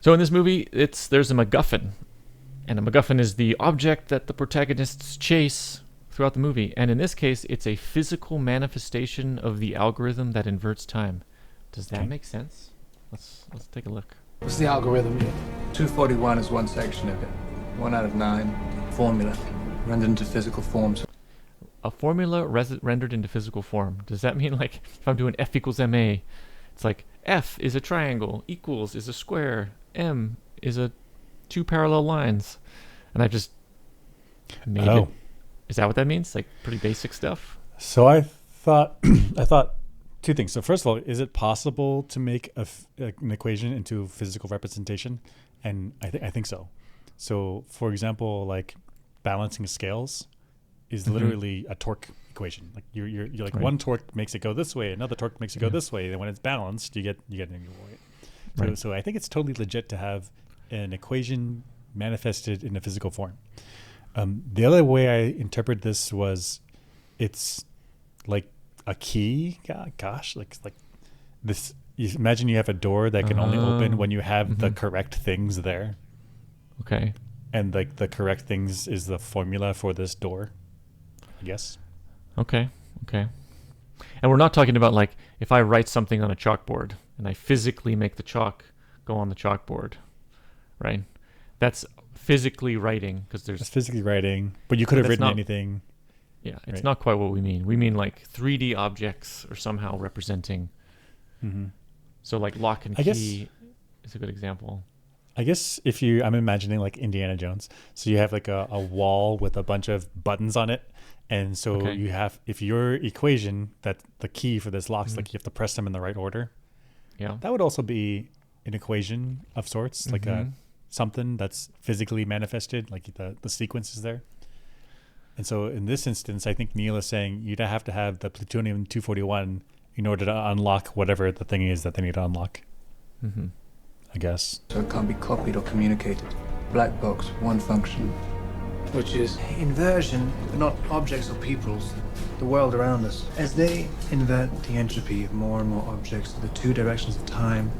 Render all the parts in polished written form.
So in this movie, there's a MacGuffin, and a MacGuffin is the object that the protagonists chase throughout the movie. And in this case, it's a physical manifestation of the algorithm that inverts time. Does that make sense? Let's take a look. What's the algorithm? 241 is one section of it. 1 out of 9. Formula. Rendered into physical forms. A formula rendered into physical form. Does that mean, like, if I'm doing F equals MA, it's like F is a triangle, equals is a square, M is a 2 parallel lines, and I just made it. Is that what that means? Like pretty basic stuff? So I thought two things. So first of all, is it possible to make an equation into physical representation? And I think so. So for example, like balancing scales is literally a torque equation. Like you're like right. One torque makes it go this way, another torque makes it go this way. And when it's balanced, you get an equal way. Right. So I think it's totally legit to have an equation manifested in a physical form. The other way I interpret this was, it's like a key. Gosh, like this. You imagine you have a door that can only open when you have the correct things there. Okay. And like the correct things is the formula for this door, I guess. Okay. And we're not talking about like if I write something on a chalkboard and I physically make the chalk go on the chalkboard, right? That's physically writing because there's... It's physically writing, but you could have written anything. Yeah, it's not quite what we mean. We mean like 3D objects are somehow representing. Mm-hmm. So like lock and key is a good example. I guess I'm imagining like Indiana Jones. So you have like a wall with a bunch of buttons on it. And so you have, if your equation, that the key for this locks, like you have to press them in the right order. Yeah. That would also be an equation of sorts, like something that's physically manifested, like the sequence is there. And so in this instance, I think Neil is saying you'd have to have the plutonium-241 in order to unlock whatever the thing is that they need to unlock. Mm-hmm. I guess. So it can't be copied or communicated. Black box, one function. Which is? Inversion, but not objects or peoples. The world around us. As they invert the entropy of more and more objects, the two directions of time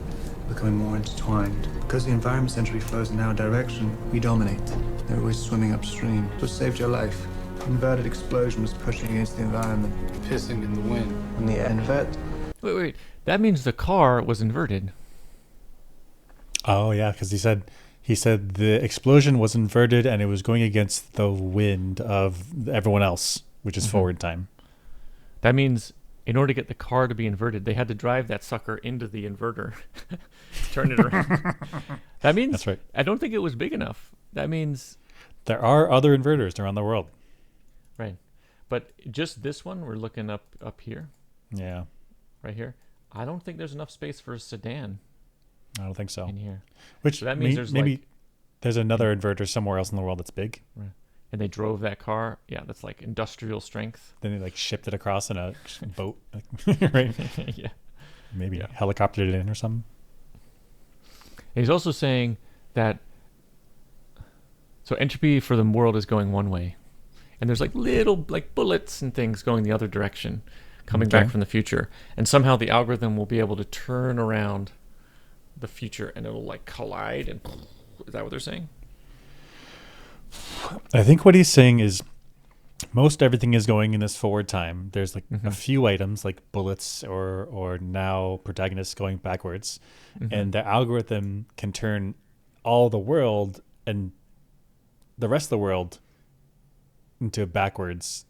becoming more intertwined. Because the environment's entropy flows in our direction, we dominate. They're always swimming upstream. What saved your life? Inverted explosion was pushing against the environment. Pissing in the wind. When the invert... Wait. That means the car was inverted. Oh, yeah, because he said the explosion was inverted and it was going against the wind of everyone else, which is forward time. That means in order to get the car to be inverted, they had to drive that sucker into the inverter, turn it around. That means that's right. I don't think it was big enough. That means there are other inverters around the world. Right. But just this one, we're looking up here. Yeah. Right here. I don't think there's enough space for a sedan. I don't think so. In here. Which so that means maybe there's another inverter somewhere else in the world that's big. Right. And they drove that car. Yeah, that's like industrial strength. Then they like shipped it across in a boat. Right? Yeah. Maybe helicoptered it in or something. And he's also saying that so entropy for the world is going one way. And there's like little like bullets and things going the other direction, coming back from the future. And somehow the algorithm will be able to turn around the future and it'll like collide. And is that what they're saying? I think what he's saying is most everything is going in this forward time. There's like a few items like bullets or now protagonists going backwards. And the algorithm can turn all the world and the rest of the world into backwards,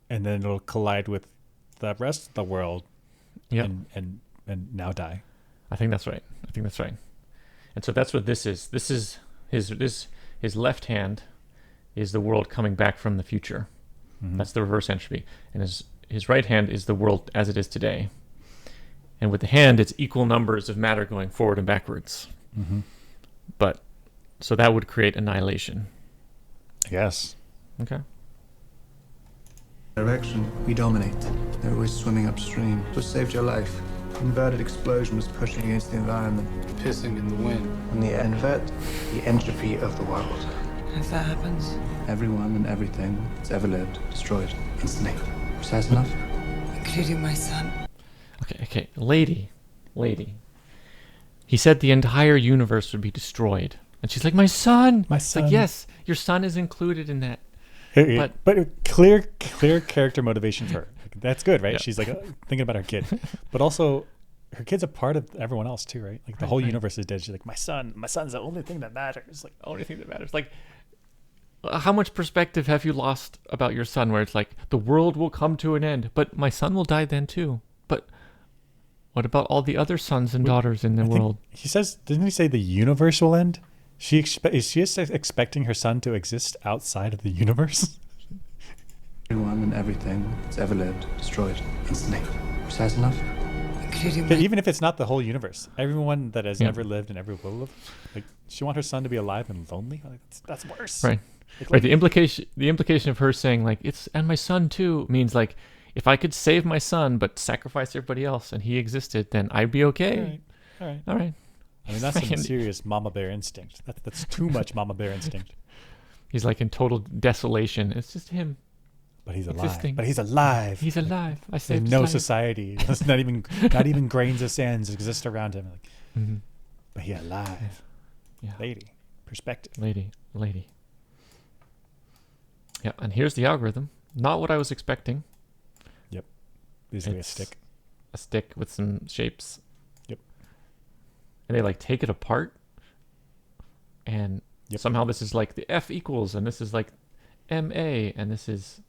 and then it'll collide with the rest of the world and now die. I think that's right. And so that's what this is. This is his left hand is the world coming back from the future. That's the reverse entropy. And his right hand is the world as it is today. And with the hand, it's equal numbers of matter going forward and backwards. But so that would create annihilation. I guess. Okay. Direction, we dominate. They're always swimming upstream. What saved your life? Inverted explosion was pushing against the environment. Pissing in the wind. When they invert the entropy of the world. If that happens, everyone and everything that's ever lived, destroyed instantly. Precise enough? including my son. Okay. Lady. He said the entire universe would be destroyed. And she's like, my son. My It's son. like, yes, your son is included in that. But clear character motivation for her. Like, that's good, right? Yeah. She's like thinking about her kid, but also her kid's a part of everyone else too, right? Like the whole universe is dead. She's like, my son's the only thing that matters. Like Only thing that matters. Like, how much perspective have you lost about your son where it's like, the world will come to an end, but my son will die then too. But what about all the other sons and daughters in the I think world? he says, didn't he say the universe will end? Is she expecting her son to exist outside of the universe? Everyone and everything that's ever lived, destroyed instantly. Precise enough? Including But my... even if it's not the whole universe, everyone that has ever lived and ever will live, like she want her son to be alive and lonely. Like, that's worse. Right. Like, Right. The implication of her saying like, it's, and my son too, means like, if I could save my son but sacrifice everybody else and he existed, then I'd be okay. All right. All right. I mean, that's some And serious mama bear instinct. That's too much mama bear instinct. he's like in total desolation. It's just him. But he's alive. Existing. But he's alive. He's alive. I There's saved his no life. society. There's not even grains of sands exist around him. Like, Mhm. but he's alive. Yeah. Lady. Perspective. Lady. Yeah, and here's the algorithm. Not what I was expecting. Basically It's a stick. A stick with some shapes. Yep. And they like take it apart. And somehow this is like the F equals, and this is like MA, and this is,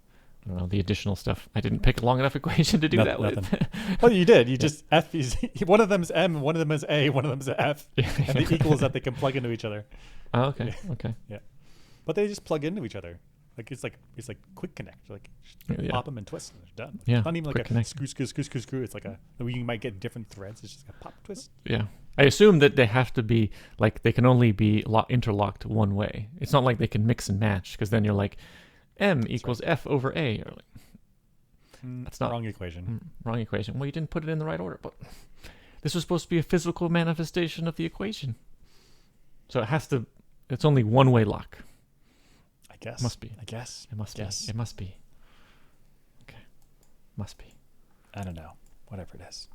I don't know, the additional stuff. I didn't pick a long enough equation to do that with. Oh, you did. You just F is one of them is M, one of them is A, one of them is F, Yeah. and the equals that they can plug into each other. Oh, okay. Okay. But they just plug into each other. Like it's like quick connect. Like Yeah. pop them and twist, and they're done. Yeah, It's not even like quick a connect. screw. It's like you might get different threads. It's just like a pop twist. Yeah. I assume that they have to be like, they can only be interlocked one way. It's not like they can mix and match, because then you're like M equals F over A. Or like, that's not wrong equation. Wrong equation. Well, you didn't put it in the right order, but this was supposed to be a physical manifestation of the equation. So it's only one way lock. I guess. Must be. I guess. It must Yes. be. It must be. Okay. Must be. I don't know. Whatever it is.